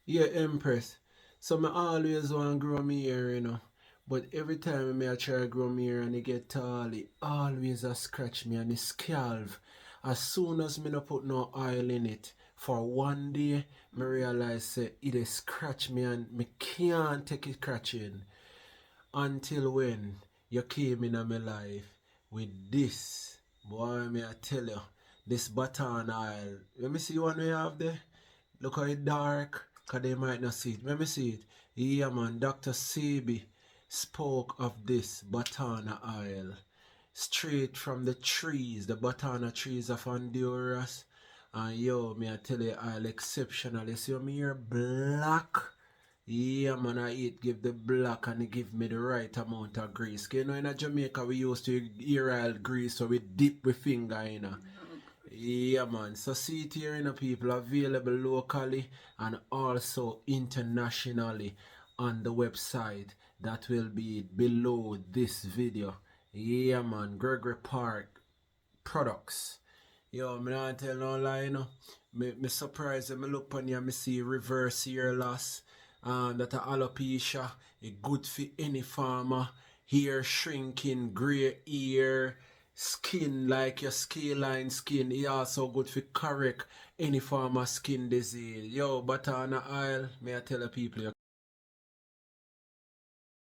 Yeah, Empress. So me always want to grow me hair, But every time I try to grow me hair and it get tall, it always a scratch me and it scalp. As soon as me no put no oil in it, for one day, me realize say it a scratch me and me can't take it scratching. Until when you came in my life with this, boy, me I tell you, this Batana oil. Let me see one we have there. Look how it dark, cause they might not see it. Let me see it. Yeah man, Dr. Sebi spoke of this Batana oil. Straight from the trees, the Batana trees of Honduras. And yo, me I tell you, oil exceptional. You see me here black. Yeah man, I eat give the black and it give me the right amount of grease. You know in Jamaica we used to ear oil grease so we dip with finger Yeah man, so see it here people available locally and also internationally on the website that will be below this video. Yeah man, Gregory Park products. Yo, me not tell no lie, Me surprised when me look on you, me see reverse hair loss. That a alopecia, it good for any farmer. Hair shrinking, grey hair, skin like your scaline skin. It also good for correct any farmer skin disease. Yo, Batana oil, may I tell the people you